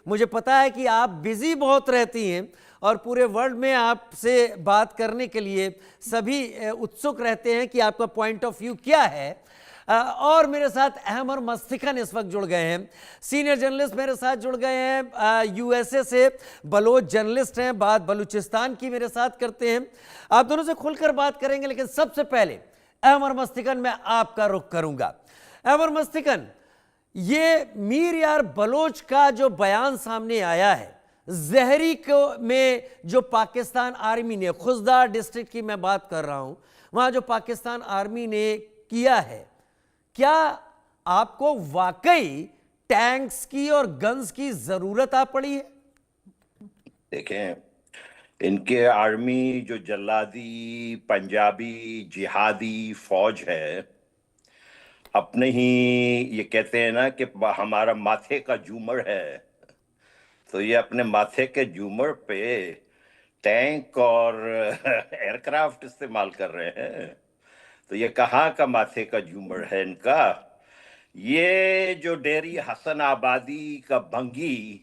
मुझे पता है कि आप बिजी बहुत रहती हैं और पूरे वर्ल्ड में आपसे बात करने के लिए सभी उत्सुक रहते हैं कि आपका पॉइंट ऑफ व्यू क्या है। और मेरे साथ अहमर मस्तिकन इस वक्त जुड़ गए हैं, सीनियर जर्नलिस्ट मेरे साथ जुड़ गए हैं, यूएसए से बलोच जर्नलिस्ट हैं, बात बलूचिस्तान की मेरे साथ करते हैं। आप दोनों से खुलकर बात करेंगे, लेकिन सबसे पहले अहमर मस्तिकन मैं आपका रुख करूंगा। अहमर मस्तिकन, ये मीर यार बलोच का जो बयान सामने आया है, जहरी को में जो पाकिस्तान आर्मी ने, खुजदार डिस्ट्रिक्ट की मैं बात कर रहा हूं, वहां जो पाकिस्तान आर्मी ने किया है, क्या आपको वाकई टैंक्स की और गन्स की जरूरत आ पड़ी है? देखें, इनके आर्मी जो जल्लादी पंजाबी जिहादी फौज है, अपने ही ये कहते हैं ना कि हमारा माथे का झूमर है, तो ये अपने माथे के झूमर पे टैंक और एयरक्राफ्ट इस्तेमाल कर रहे हैं। तो ये कहाँ का माथे का झूमर है इनका? ये जो डेरी हसन आबादी का भंगी,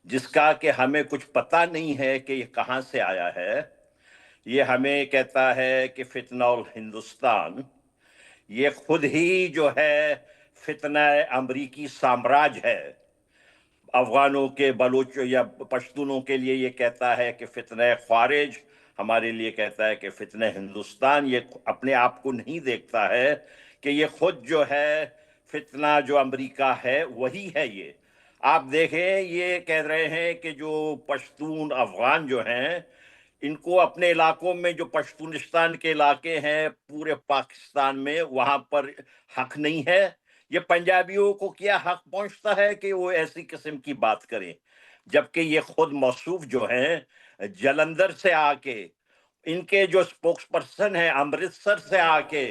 जिसका कि हमें कुछ पता नहीं है कि ये कहाँ से आया है, ये हमें कहता है कि फितनौल हिंदुस्तान, ये खुद ही जो है फितना अमरीकी साम्राज्य है। अफगानों के, बलोच या पश्तूनों के लिए ये कहता है कि फितना ख्वारिज, हमारे लिए कहता है कि फितना हिंदुस्तान। ये अपने आप को नहीं देखता है कि ये खुद जो है फितना जो अमेरिका है वही है। ये आप देखें, ये कह रहे हैं कि जो पश्तून अफगान जो हैं, इनको अपने इलाकों में, जो पश्तूनिस्तान के इलाके हैं पूरे पाकिस्तान में, वहां पर हक नहीं है। ये पंजाबियों को क्या हक पहुंचता है कि वो ऐसी किस्म की बात करें, जबकि ये खुद मौसूफ जो हैं जलंधर से आके, इनके जो स्पोक्स पर्सन है अमृतसर से आके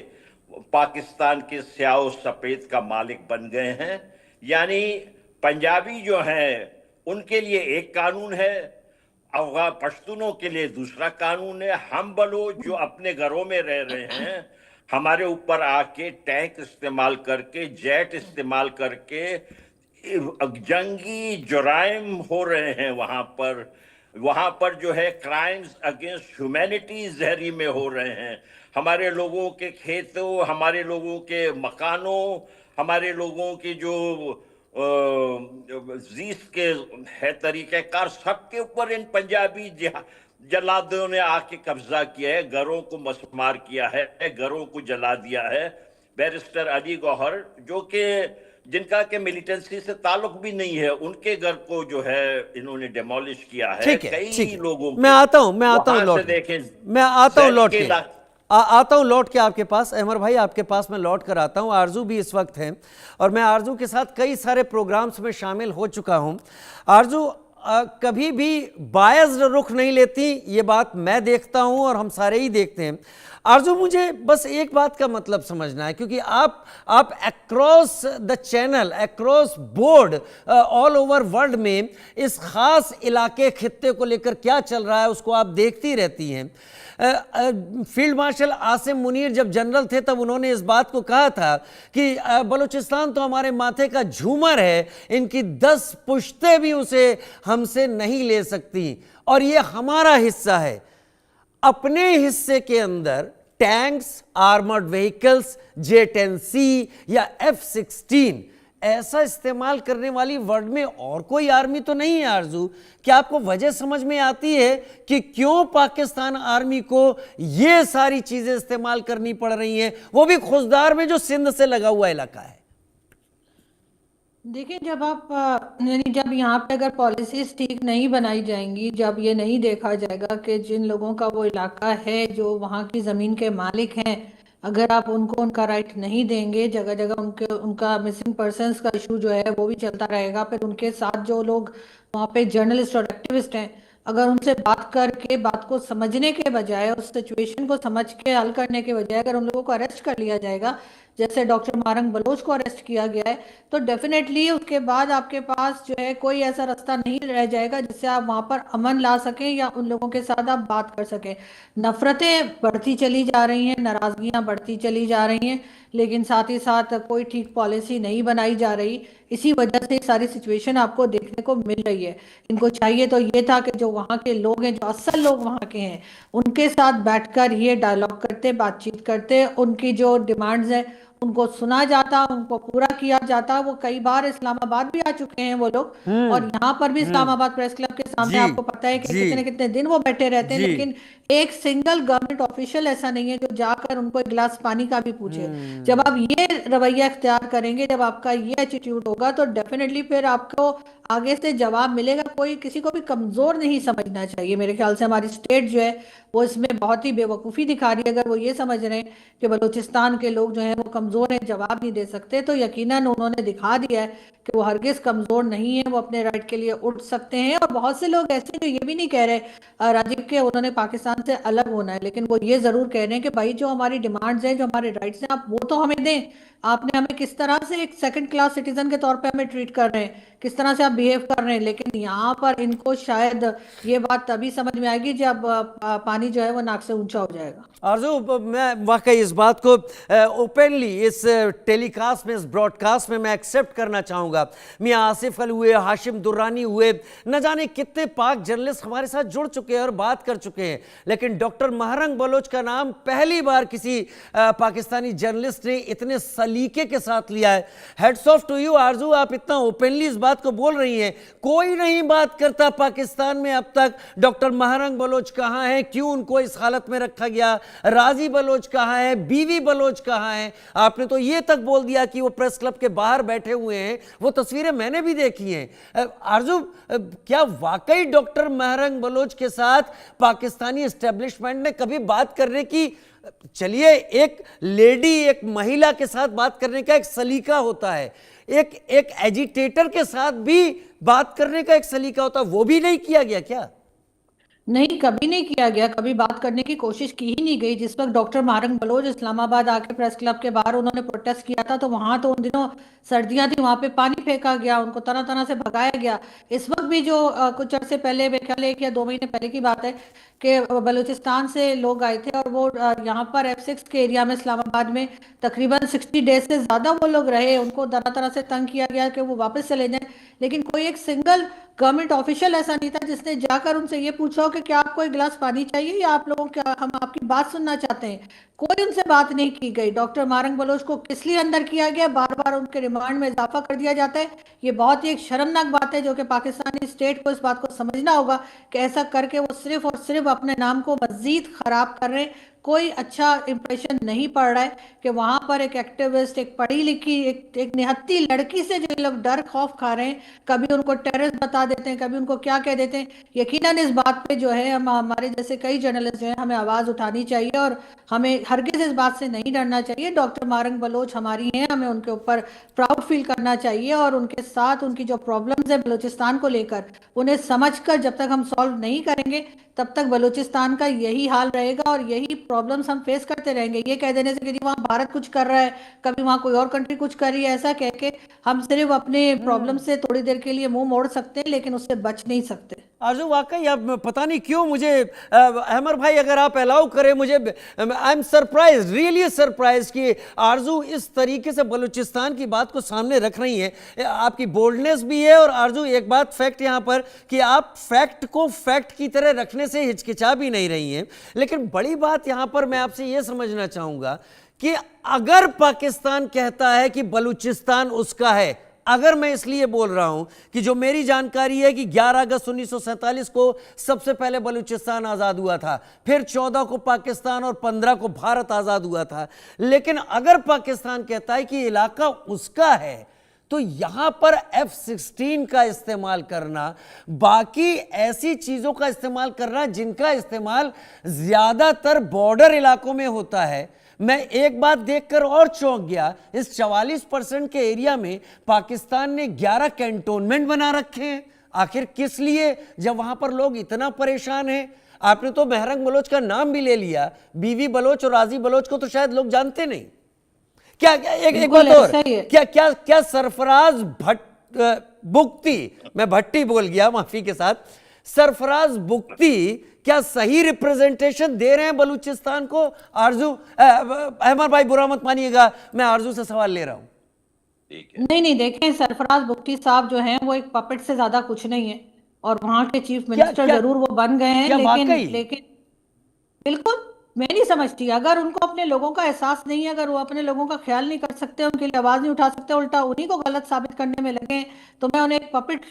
पाकिस्तान के स्याह सफेद का मालिक बन गए हैं। यानी पंजाबी जो हैं उनके लिए एक कानून है, अफगान पश्तूनों के लिए दूसरा कानून है। हम बलोच जो अपने घरों में रह रहे हैं, हमारे ऊपर आके टैंक इस्तेमाल करके, जेट इस्तेमाल करके जंगी जुराइम हो रहे हैं वहां पर जो है क्राइम्स अगेंस्ट ह्यूमैनिटी जहरी में हो रहे हैं। हमारे लोगों के खेतों, हमारे लोगों के मकानों, हमारे लोगों की जो जीस के है तरीक़ेकार, सबके ऊपर इन पंजाबी जल्लादों ने आके कब्जा किया है, घरों को मसमार किया है, घरों को जला दिया है। बैरिस्टर अली गौहर, जो कि जिनका के मिलिटेंसी से ताल्लुक भी नहीं है, उनके घर को जो है इन्होंने डेमोलिश किया है। कई लोगों मैं आता हूं लौट के आपके पास। अहमर भाई, आपके पास मैं लौट कर आता हूं। आरजू भी इस वक्त हैं और मैं आरजू के साथ कई सारे प्रोग्राम्स में शामिल हो चुका हूं। आरजू कभी भी बायस्ड रुख नहीं लेती, ये बात मैं देखता हूं और हम सारे ही देखते हैं। आरजू, मुझे बस एक बात का मतलब समझना है, क्योंकि आप across the channel, across board, all over world में इस खास इलाके, खित्ते को लेकर क्या चल रहा है उसको आप देखती रहती हैं। फील्ड मार्शल आसिम मुनीर जब जनरल थे तब उन्होंने इस बात को कहा था कि बलूचिस्तान तो हमारे माथे का झूमर है, इनकी 10 पुश्तें भी उसे हमसे नहीं ले सकती और ये हमारा हिस्सा है। अपने हिस्से के अंदर टैंक्स, आर्मर्ड व्हीकल्स, J-10C या F-16 ऐसा इस्तेमाल करने वाली वर्ल्ड में और कोई आर्मी तो नहीं है। आरजू, क्या आपको वजह समझ में आती है कि क्यों पाकिस्तान आर्मी को ये सारी चीजें इस्तेमाल करनी पड़ रही हैं, वो भी खुजदार में जो सिंध से लगा हुआ इलाका है? देखिए, जब यहाँ पे अगर पॉलिसीज ठीक नहीं बनाई जाएंगी, जब ये नहीं देखा जाएगा कि जिन लोगों का वो इलाका है, जो वहाँ की ज़मीन के मालिक हैं, अगर आप उनको उनका राइट नहीं देंगे, जगह जगह उनका मिसिंग पर्सनस का इशू जो है वो भी चलता रहेगा। फिर उनके साथ जो लोग वहाँ पे जर्नलिस्ट और एक्टिविस्ट हैं, अगर उनसे बात करके बात को समझने के बजाय, उस सिचुएशन को समझ के हल करने के बजाय अगर उन लोगों को अरेस्ट कर लिया जाएगा, जैसे डॉक्टर मारंग बलोच को अरेस्ट किया गया है, तो डेफिनेटली उसके बाद आपके पास जो है कोई ऐसा रास्ता नहीं रह जाएगा जिससे आप वहां पर अमन ला सकें या उन लोगों के साथ आप बात कर सकें। नफरतें बढ़ती चली जा रही हैं, नाराजगियां बढ़ती चली जा रही हैं, लेकिन साथ ही साथ कोई ठीक पॉलिसी नहीं बनाई जा रही। इसी वजह से सारी सिचुएशन आपको देखने को मिल रही है। इनको चाहिए तो ये था कि जो वहाँ के लोग हैं, जो असल लोग वहाँ के हैं, उनके साथ बैठकर ये डायलॉग करते, बातचीत करते, उनकी जो डिमांड्स हैं उनको सुना जाता, उनको पूरा किया जाता। वो कई बार इस्लामाबाद भी आ चुके हैं वो लोग, और यहाँ पर भी इस्लामाबाद प्रेस क्लब के सामने जी आपको पता है कि जी कितने कितने दिन वो बैठे रहते हैं, जी लेकिन एक सिंगल गवर्नमेंट ऑफिशियल ऐसा नहीं है जो जाकर उनको एक गिलास पानी का भी पूछे। जब आप ये रवैया इख्तियार करेंगे, जब आपका ये एटीट्यूड होगा, तो डेफिनेटली फिर आपको आगे से जवाब मिलेगा। कोई किसी को भी कमजोर नहीं समझना चाहिए। मेरे ख्याल से हमारी स्टेट जो है वो इसमें बहुत ही बेवकूफ़ी दिखा रही है। अगर वो ये समझ रहे हैं कि बलूचिस्तान के लोग जो हैं वो कमज़ोर हैं, जवाब नहीं दे सकते, तो यकीनन उन्होंने दिखा दिया है कि वो हरगिज़ कमज़ोर नहीं है, वो अपने राइट के लिए उठ सकते हैं। और बहुत से लोग ऐसे जो ये भी नहीं कह रहे राजीव के उन्होंने पाकिस्तान से अलग होना है, लेकिन वो ये ज़रूर कह रहे हैं कि भाई जो हमारी डिमांड्स हैं, जो हमारे राइट्स हैं, आप वो तो हमें दें। आपने हमें किस तरह से एक सेकंड क्लास सिटीजन के तौर पे हमें ट्रीट कर रहे हैं, किस तरह से आप बिहेव कर रहे हैं। लेकिन यहाँ पर इनको शायद ये बात तभी समझ में आएगी जब पानी जो है वो नाक से ऊंचा हो जाएगा। आरजू, मैं वाकई इस बात को ओपनली इस टेलीकास्ट में, इस ब्रॉडकास्ट में मैं एक्सेप्ट करना चाहूँगा। मियाँ आसिफ अली हुए, हाशिम दुर्रानी हुए, न जाने कितने पाक जर्नलिस्ट हमारे साथ जुड़ चुके हैं और बात कर चुके हैं, लेकिन डॉक्टर महरंग बलोच का नाम पहली बार किसी पाकिस्तानी जर्नलिस्ट ने इतने सलीके के साथ लिया है। हेड्स ऑफ टू यू आरजू, आप इतना ओपनली इस बात को बोल रही हैं। कोई नहीं बात करता पाकिस्तान में अब तक डॉक्टर महरंग बलोच कहाँ है, क्यों उनको इस हालत में रखा गया, राजी बलोच कहाँ है, बीवी बलोच कहाँ है। आपने तो ये तक बोल दिया कि वो प्रेस क्लब के बाहर बैठे हुए हैं, वो तस्वीरें मैंने भी देखी हैं। आरजू, क्या वाकई डॉक्टर महरंग बलोच के साथ पाकिस्तानी एस्टेब्लिशमेंट ने कभी बात करने की, चलिए एक लेडी, एक महिला के साथ बात करने का एक सलीका होता है, एक एजिटेटर के साथ भी बात करने का एक सलीका होता है, वो भी नहीं किया गया क्या? नहीं, कभी नहीं किया गया, कभी बात करने की कोशिश की ही नहीं गई। जिस वक्त डॉक्टर महरंग बलोच इस्लामाबाद आके प्रेस क्लब के बाहर उन्होंने प्रोटेस्ट किया था, तो वहां तो उन दिनों सर्दियां थी, वहां पे पानी फेंका गया, उनको तरह तरह से भगाया गया। इस वक्त भी जो कुछ अर्से पहले, मेरे ख्याल 1 या 2 महीने पहले की बात है कि बलूचिस्तान से लोग आए थे और वो यहाँ पर F6 के एरिया में इस्लामाबाद में तकरीबन 60 डेज से ज़्यादा वो लोग रहे। उनको तरह तरह से तंग किया गया कि वो वापस चले जाएं, लेकिन कोई एक सिंगल गवर्नमेंट ऑफिशियल ऐसा नहीं था जिसने जाकर उनसे ये पूछा हो कि क्या आपको एक गिलास पानी चाहिए या आप लोगों क्या हम आपकी बात सुनना चाहते हैं। कोई उनसे बात नहीं की गई। डॉक्टर महरंग बलोच को किस लिए अंदर किया गया, बार बार उनके रिमांड में इजाफा कर दिया जाता है। ये बहुत ही एक शर्मनाक बात है, जो कि पाकिस्तानी स्टेट को इस बात को समझना होगा कि ऐसा करके वो सिर्फ और सिर्फ अपने नाम को मजीद खराब कर रहे हैं। कोई अच्छा इंप्रेशन नहीं पड़ रहा है कि वहां पर एक एक्टिविस्ट, एक पढ़ी लिखी, एक निहत्ती लड़की से जो लोग डर खौफ खा रहे हैं, कभी उनको टेररिस्ट बता देते हैं, कभी उनको क्या कह देते हैं। यकीनन इस बात पे जो है हम, हमारे जैसे कई जर्नलिस्ट जो है, हमें आवाज उठानी चाहिए और हमें हरगिज इस बात से नहीं डरना चाहिए। डॉक्टर महरंग बलोच हमारी हैं, हमें उनके ऊपर प्राउड फील करना चाहिए और उनके साथ उनकी जो प्रॉब्लम्स है बलूचिस्तान को लेकर, उन्हें समझकर जब तक हम सॉल्व नहीं करेंगे तब तक बलूचिस्तान का यही हाल रहेगा और यही प्रॉब्लम्स हम फेस करते रहेंगे। ये कह देने से कि जी वहाँ भारत कुछ कर रहा है, कभी वहाँ कोई और कंट्री कुछ कर रही है, ऐसा कह के हम सिर्फ अपने प्रॉब्लम से थोड़ी देर के लिए मुंह मोड़ सकते हैं, लेकिन उससे बच नहीं सकते। आरजू, वाकई अब पता नहीं क्यों मुझे, अहमर भाई अगर आप अलाउ करें मुझे, I am surprise, really surprise कि आरजू इस तरीके से बलूचिस्तान की बात को सामने रख रही हैं। आपकी बोल्डनेस भी है और आरजू एक बात फैक्ट यहाँ पर कि आप फैक्ट को फैक्ट की तरह रखने से हिचकिचा भी नहीं रही हैं। लेकिन बड़ी बात यहाँ पर मैं आपसे ये समझना चाहूँगा कि अगर पाकिस्तान कहता है कि बलूचिस्तान उसका है, अगर मैं इसलिए बोल रहा हूं कि जो मेरी जानकारी है कि 11 अगस्त 1947 को सबसे पहले बलूचिस्तान आज़ाद हुआ था, फिर 14 को पाकिस्तान और 15 को भारत आज़ाद हुआ था। लेकिन अगर पाकिस्तान कहता है कि इलाका उसका है, तो यहां पर F-16 का इस्तेमाल करना, बाकी ऐसी चीज़ों का इस्तेमाल करना जिनका इस्तेमाल ज़्यादातर बॉर्डर इलाकों में होता है। मैं एक बात देखकर और चौंक गया, इस 44% के एरिया में पाकिस्तान ने 11 कैंटोनमेंट बना रखे हैं। आखिर किस लिए, जब वहां पर लोग इतना परेशान हैं? आपने तो महरंग बलोच का नाम भी ले लिया, बीवी बलोच और राजी बलोच को तो शायद लोग जानते नहीं। क्या एक बिल्कुल बात और, ऐसा ही है। क्या क्या क्या सरफराज बुक्ती, मैं भट्टी बोल गया, माफी के साथ, सरफराज बुक्ती क्या सही रिप्रेजेंटेशन दे रहे हैं बलूचिस्तान को? आरजू, अहमद भाई बुरा मत मानिएगा, मैं आरजू से सवाल ले रहा हूं। ठीक है। नहीं नहीं, देखें, सरफराज बुख्ती साहब जो हैं वो एक पपेट से ज्यादा कुछ नहीं है, और वहां के चीफ क्या मिनिस्टर क्या जरूर वो बन गए हैं, क्या लेकिन वाकई? लेकिन बिल्कुल, मैं नहीं समझती, अगर उनको अपने लोगों का एहसास नहीं है, अगर वो अपने लोगों का ख्याल नहीं कर सकते, उनके लिए आवाज नहीं उठा सकते, उल्टा उन्हीं को गलत साबित करने में लगे, तो मैं उन्हें एक पपेट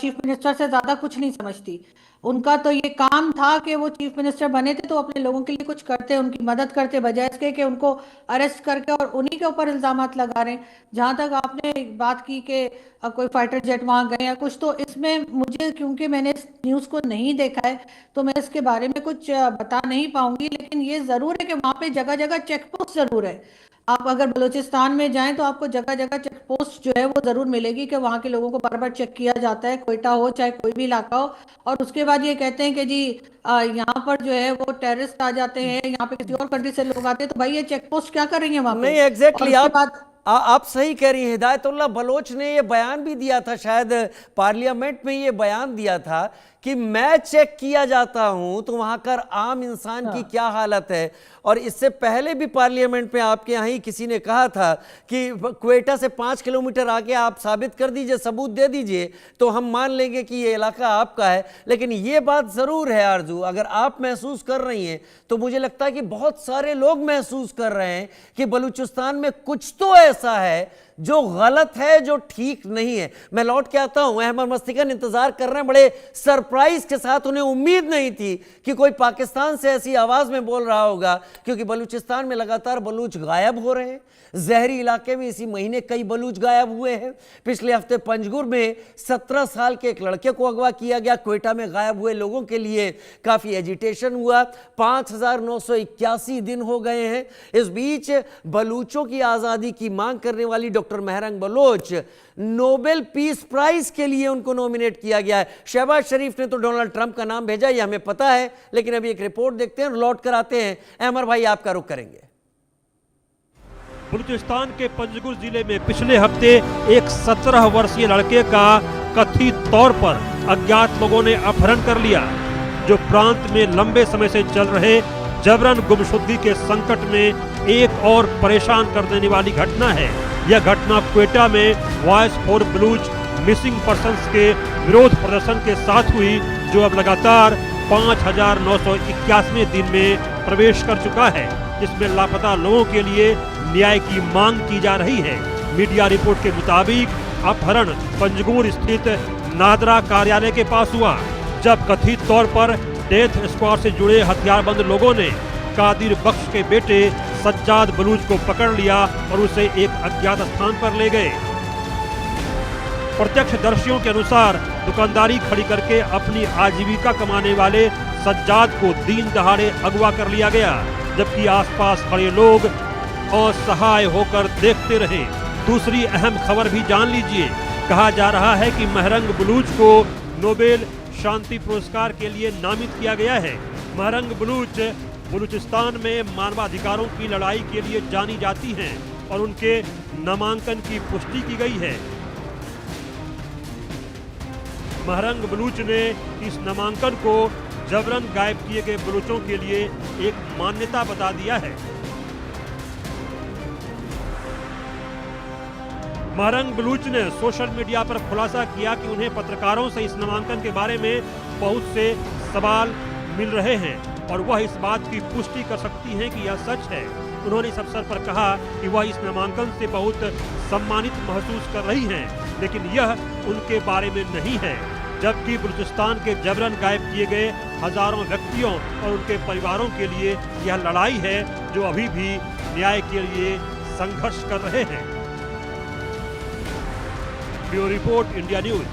चीफ मिनिस्टर से ज्यादा कुछ नहीं समझती। उनका तो ये काम था कि वो चीफ मिनिस्टर बने थे तो अपने लोगों के लिए कुछ करते, उनकी मदद करते, बजाय इसके कि उनको अरेस्ट करके और उन्हीं के ऊपर इल्जामात लगा रहे हैं। जहां तक आपने बात की कि कोई फाइटर जेट वहां गए या कुछ, तो इसमें मुझे, क्योंकि मैंने इस न्यूज को नहीं देखा है, तो मैं इसके बारे में कुछ बता नहीं पाऊंगी, लेकिन ये जरूर है कि वहां पे जगह जगह चेक पोस्ट जरूर है। आप अगर बलूचिस्तान में जाएं तो आपको जगह जगह चेक पोस्ट जो है वो जरूर मिलेगी कि वहां के लोगों को बार बार चेक किया जाता है, क्वेटा हो चाहे कोई भी इलाका हो। और उसके बाद ये कहते हैं कि जी यहाँ पर जो है वो टेररिस्ट आ जाते हैं, यहाँ पे किसी और कंट्री से लोग आते हैं, तो भाई ये चेक पोस्ट क्या कर रही है वहां पे? नहीं, एग्जैक्टली, और उसके बाद आप सही कह रही हैं। हिदायतुल्लाह बलोच ने ये बयान भी दिया था, शायद पार्लियामेंट में ये बयान दिया था कि मैं चेक किया जाता हूं तो वहां का आम इंसान की क्या हालत है। और इससे पहले भी पार्लियामेंट में आपके यहाँ ही किसी ने कहा था कि क्वेटा से 5 किलोमीटर आके आप साबित कर दीजिए, सबूत दे दीजिए, तो हम मान लेंगे कि ये इलाका आपका है। लेकिन ये बात जरूर है आरजू, अगर आप महसूस कर रही हैं तो मुझे लगता है कि बहुत सारे लोग महसूस कर रहे हैं कि बलूचिस्तान में कुछ तो ऐसा है जो गलत है, जो ठीक नहीं है। मैं लौट के आता हूं, अहमद मस्तिकन इंतजार कर रहे हैं बड़े सरप्राइज के साथ। उन्हें उम्मीद नहीं थी कि कोई पाकिस्तान से ऐसी आवाज में बोल रहा होगा, क्योंकि बलूचिस्तान में लगातार बलूच गायब हो रहे हैं। जहरी इलाके में इसी महीने कई बलूच गायब हुए हैं। पिछले हफ्ते पंजगुर में 17 साल के एक लड़के को अगवा किया गया। क्वेटा में गायब हुए लोगों के लिए काफी एजिटेशन हुआ। 5981 दिन हो गए हैं। इस बीच बलूचों की आजादी की मांग करने वाली doctor Mahrang Baloch, Nobel peace prize के लिए उनको नॉमिनेट किया गया है। शहबाज शरीफ ने तो डोनाल्ड ट्रंप का नाम भेजा, ये हमें पता है, लेकिन अभी एक रिपोर्ट देखते हैं और लौट कर आते हैं। अमर भाई, आपका रुख करेंगे। बलूचिस्तान के पंजगुर जिले में पिछले हफ्ते एक 17 वर्षीय लड़के का कथित तौर पर अज्ञात लोगों ने अपहरण कर लिया, जो प्रांत में लंबे समय से चल रहे जबरन गुमशुदगी के संकट में एक और परेशान कर देने वाली घटना है। यह घटना क्वेटा में voice for Baloch missing persons के विरोध प्रदर्शन के साथ हुई, जो अब लगातार 5981वें दिन में प्रवेश कर चुका है। इसमें लापता लोगों के लिए न्याय की मांग की जा रही है। मीडिया रिपोर्ट के मुताबिक अपहरण पंजगुर स्थित नादरा कार्यालय के पास हुआ, जब कथित तौर पर डेथ स्क्वाड से जुड़े हथियारबंद लोगों ने कादिर बख्श के बेटे सज्जाद बलूच को पकड़ लिया और उसे एक अज्ञात स्थान पर ले गए। प्रत्यक्षदर्शियों के अनुसार दुकानदारी खड़ी करके अपनी आजीविका कमाने वाले सज्जाद को दिन दहाड़े अगवा कर लिया गया, जबकि आसपास खड़े लोग असहाय होकर देखते रहे। दूसरी अहम खबर भी जान लीजिए। कहा जा रहा है कि महरंग बलूच को नोबेल शांति पुरस्कार के लिए नामित किया गया है। महरंग बलूच बलूचिस्तान में मानवाधिकारों की लड़ाई के लिए जानी जाती हैं और उनके नामांकन की पुष्टि की गई है। महरंग बलूच ने इस नामांकन को जबरन गायब किए गए बलूचों के लिए एक मान्यता बता दिया है। महरंग बलूच ने सोशल मीडिया पर खुलासा किया कि उन्हें पत्रकारों से इस नामांकन के बारे में बहुत से सवाल मिल रहे हैं और वह इस बात की पुष्टि कर सकती हैं कि यह सच है। उन्होंने इस अवसर पर कहा कि वह इस नामांकन से बहुत सम्मानित महसूस कर रही हैं, लेकिन यह उनके बारे में नहीं है। जबकि बलूचिस्तान के जबरन गायब किए गए हजारों व्यक्तियों और उनके परिवारों के लिए यह लड़ाई है, जो अभी भी न्याय के लिए संघर्ष कर रहे हैं। Bureau report, India news.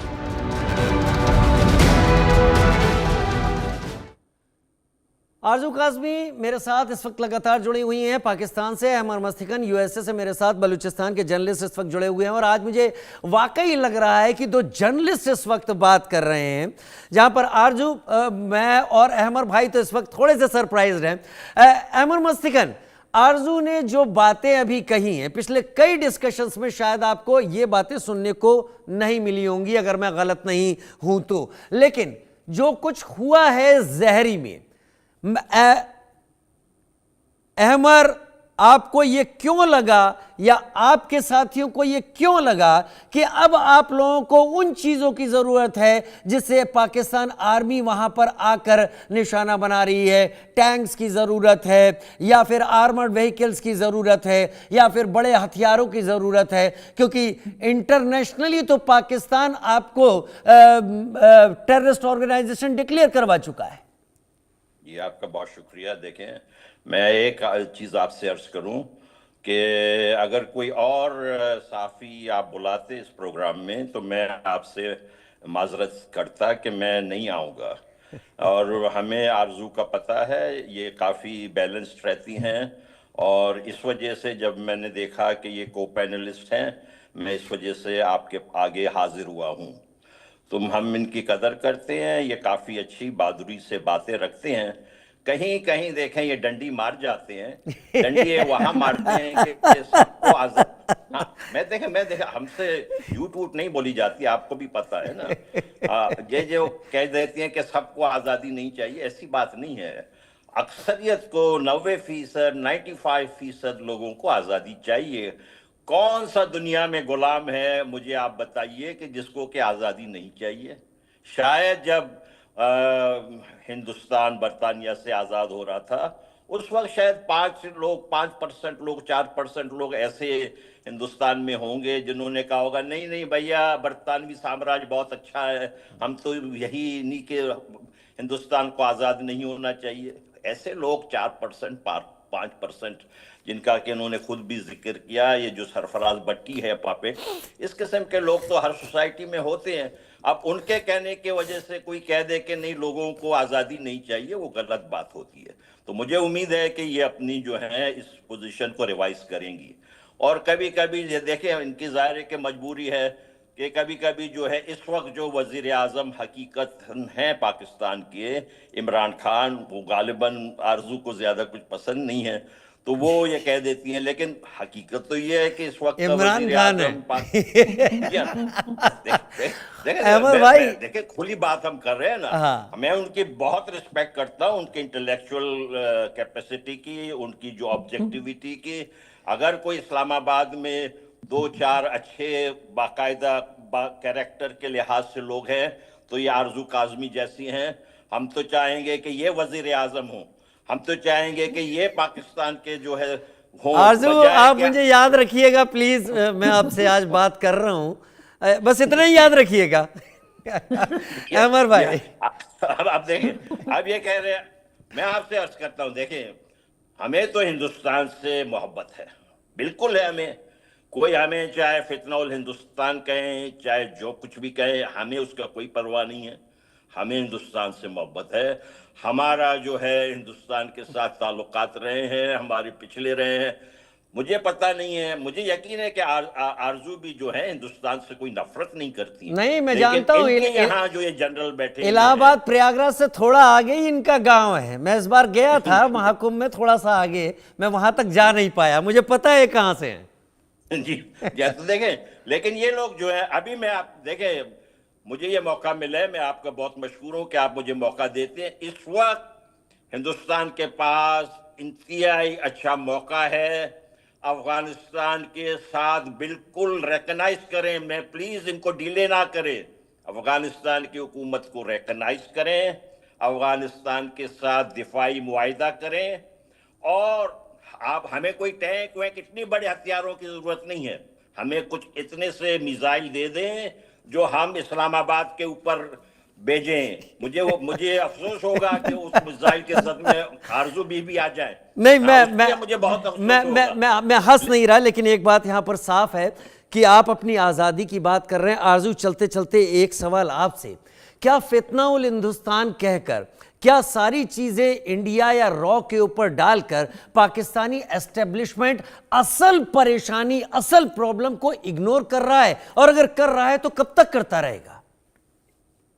आरजू काज़मी मेरे साथ इस वक्त लगातार जुड़ी हुई हैं पाकिस्तान से। अहमद मस्तिकन यूएसए से मेरे साथ बलूचिस्तान के जर्नलिस्ट इस वक्त जुड़े हुए हैं। और आज मुझे वाकई लग रहा है कि दो जर्नलिस्ट इस वक्त बात कर रहे हैं, जहां पर आरजू, मैं और अहमद भाई तो इस वक्त थोड़े से सरप्राइज्ड हैं। अहमद मस्तिकन, आरजू ने जो बातें अभी कही हैं, पिछले कई डिस्कशंस में शायद आपको ये बातें सुनने को नहीं मिली होंगी अगर मैं गलत नहीं हूं तो, लेकिन जो कुछ हुआ है जहरी में, अहमर, आपको ये क्यों लगा या आपके साथियों को ये क्यों लगा कि अब आप लोगों को उन चीजों की जरूरत है जिससे पाकिस्तान आर्मी वहां पर आकर निशाना बना रही है? टैंक्स की जरूरत है या फिर आर्मर्ड व्हीकल्स की जरूरत है या फिर बड़े हथियारों की जरूरत है? क्योंकि इंटरनेशनली तो पाकिस्तान आपको टेररिस्ट ऑर्गेनाइजेशन डिक्लेयर करवा चुका है। ये आपका बहुत शुक्रिया। देखें, मैं एक चीज़ आपसे अर्ज करूं कि अगर कोई और साफ़ी आप बुलाते इस प्रोग्राम में तो मैं आपसे माजरत करता कि मैं नहीं आऊँगा। और हमें आरजू का पता है, ये काफ़ी बैलेंस्ड रहती हैं और इस वजह से जब मैंने देखा कि ये को पैनलिस्ट हैं, मैं इस वजह से आपके आगे हाजिर हुआ हूँ। हम इनकी कदर करते हैं, ये काफ़ी अच्छी बहादुरी से बातें रखते हैं। कहीं कहीं देखें ये डंडी मार जाते हैं, डंडी ये वहां मारते हैं कि सबको आजाद। हाँ, मैं देखे हमसे झूठ वूठ नहीं बोली जाती, आपको भी पता है ना। ये जो कह देती हैं कि सबको आज़ादी नहीं चाहिए, ऐसी बात नहीं है। अक्सरियत को 90%, 95% लोगों को आज़ादी चाहिए। कौन सा दुनिया में गुलाम है, मुझे आप बताइए, कि जिसको कि आज़ादी नहीं चाहिए? शायद जब हिंदुस्तान बरतानिया से आज़ाद हो रहा था उस वक्त शायद 5% लोग 4% लोग ऐसे हिंदुस्तान में होंगे जिन्होंने कहा होगा नहीं नहीं भैया, बरतानवी साम्राज्य बहुत अच्छा है, हम तो यही नहीं कि हिंदुस्तान को आज़ाद नहीं होना चाहिए। ऐसे लोग 4%, 5%, जिनका कि उन्होंने खुद भी जिक्र किया, ये जो सरफराज भट्टी है पापे, इस किस्म के लोग तो हर सोसाइटी में होते हैं। अब उनके कहने के वजह से कोई कह दे कि नहीं लोगों को आज़ादी नहीं चाहिए, वो गलत बात होती है। तो मुझे उम्मीद है कि ये अपनी जो है इस पोजीशन को रिवाइज करेंगी। और कभी कभी ये देखें, इनकी ज़ाहिर है कि मजबूरी है कि कभी कभी जो है इस वक्त जो वज़ीर आज़म हकीकत हैं पाकिस्तान के, इमरान खान, वो गालिबन आरजू को ज़्यादा कुछ पसंद नहीं है, तो वो ये कह देती हैं, लेकिन हकीकत तो ये है कि इस वक्त इमरान खान है। अहमद भाई देखिए, खुली बात हम कर रहे हैं ना। हाँ। मैं उनकी बहुत रिस्पेक्ट करता हूँ, उनकी इंटेलेक्चुअल कैपेसिटी की, उनकी जो ऑब्जेक्टिविटी की। अगर कोई इस्लामाबाद में 2-4 अच्छे बाकायदा कैरेक्टर के लिहाज से लोग हैं तो ये आरजू काज़मी जैसी हैं। हम तो चाहेंगे कि ये वजीर आज़म हो, हम तो चाहेंगे कि ये पाकिस्तान के जो है हो। आरजू, आप मुझे याद रखिएगा प्लीज, मैं आपसे आज बात कर रहा हूं, बस इतना ही याद रखिएगा। अमर भाई अब देखिए, अब ये कह रहे हैं, मैं आपसे अर्ज करता हूं, देखिए हमें तो हिंदुस्तान से मोहब्बत है, बिल्कुल है। हमें कोई, हमें चाहे फितनौल हिंदुस्तान कहें, चाहे जो कुछ भी कहे, हमें उसका कोई परवाह नहीं है। हमें हिंदुस्तान से मोहब्बत है। हमारा जो है हिंदुस्तान के साथ ताल्लुकात रहे हैं, हमारे पिछले रहे हैं। मुझे पता नहीं है, मुझे यकीन है कि आरजू भी जो है हिंदुस्तान से कोई नफरत नहीं करती। नहीं, मैं जानता हूँ। यहाँ जो ये जनरल बैठे, इलाहाबाद प्रयागराज से थोड़ा आगे ही इनका गांव है। मैं इस बार गया था महाकुंभ में, थोड़ा सा आगे, मैं वहां तक जा नहीं पाया, मुझे पता है कहाँ से है। जी तो देखें, लेकिन ये लोग जो है, अभी मैं आप देखें, मुझे ये मौका मिला है, मैं आपका बहुत मशहूर हूं कि आप मुझे मौका देते हैं। इस वक्त हिंदुस्तान के पास इंतहाई अच्छा मौका है, अफगानिस्तान के साथ बिल्कुल रिकॉग्नाइज करें। मैं प्लीज इनको डिले ना करें, अफगानिस्तान की हुकूमत को रिकॉग्नाइज करें, अफगानिस्तान के साथ दिफाई मुआहिदा करें। और आप, हमें कोई टैंक वैंक, इतनी बड़े हथियारों की जरूरत नहीं है, हमें कुछ इतने से मिसाइल दे दें जो हम इस्लामाबाद के ऊपर भेजें। मुझे अफसोस होगा कि उस मिसाइल के सदमे आरजू भी आ जाए। नहीं, मैं मुझे बहुत अफसोस मैं हंस नहीं रहा, लेकिन एक बात यहाँ पर साफ है कि आप अपनी आज़ादी की बात कर रहे हैं। आरजू, चलते चलते एक सवाल आपसे, क्या फितनाउल हिंदुस्तान कहकर, क्या सारी चीजें इंडिया या रॉ के ऊपर डालकर पाकिस्तानी एस्टेब्लिशमेंट असल परेशानी, असल प्रॉब्लम को इग्नोर कर रहा है? और अगर कर रहा है तो कब तक करता रहेगा?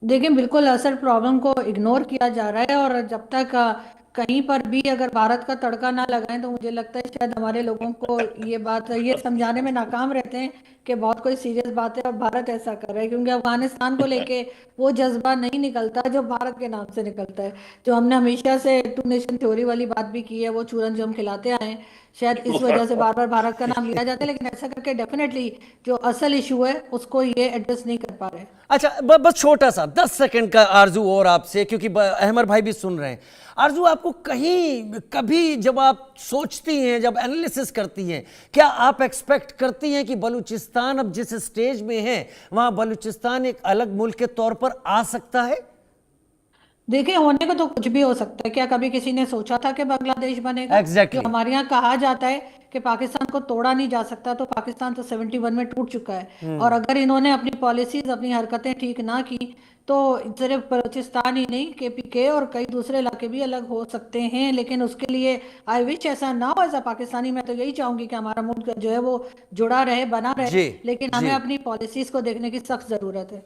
देखिए, बिल्कुल असल प्रॉब्लम को इग्नोर किया जा रहा है। और जब तक कहीं पर भी अगर भारत का तड़का ना लगाएं तो मुझे लगता है शायद हमारे लोगों को ये समझाने में नाकाम रहते हैं कि बहुत कोई सीरियस बात है और भारत ऐसा कर रहा है, क्योंकि अफगानिस्तान को लेके वो जज्बा नहीं निकलता जो भारत के नाम से निकलता है। जो हमने हमेशा से टू नेशन थ्योरी वाली बात भी की है, वो चूरन जो हम खिलाते आए हैं, शायद इस वजह से बार बार भारत का नाम लिया जाता है, लेकिन ऐसा करके डेफिनेटली जो असल इशू है उसको ये एड्रेस नहीं कर पा रहे। अच्छा, बस छोटा सा 10 सेकंड का आरजू और आपसे, क्योंकि अहमर भाई भी सुन रहे हैं। आरजू, आपको कहीं कभी जब आप सोचती हैं, जब एनालिसिस करती हैं, क्या आप एक्सपेक्ट करती हैं कि बलूचिस्तान अब जिस स्टेज में है वहां बलूचिस्तान एक अलग मुल्क के तौर पर आ सकता है? देखिए, होने को तो कुछ भी हो सकता है। क्या कभी किसी ने सोचा था कि बांग्लादेश बनेगा? Exactly. जो हमारे यहाँ कहा जाता है कि पाकिस्तान को तोड़ा नहीं जा सकता, तो पाकिस्तान तो 71 में टूट चुका है। और अगर इन्होंने अपनी पॉलिसीज, अपनी हरकतें ठीक ना की तो सिर्फ बलूचिस्तान ही नहीं, केपीके और कई दूसरे इलाके भी अलग हो सकते हैं। लेकिन उसके लिए आई विश ऐसा ना हो। ऐसा पाकिस्तानी मैं तो यही चाहूंगी कि हमारा मुल्क जो है वो जुड़ा रहे, बना रहे, जी, लेकिन हमें जी। अपनी पॉलिसीज को देखने की सख्त जरूरत है।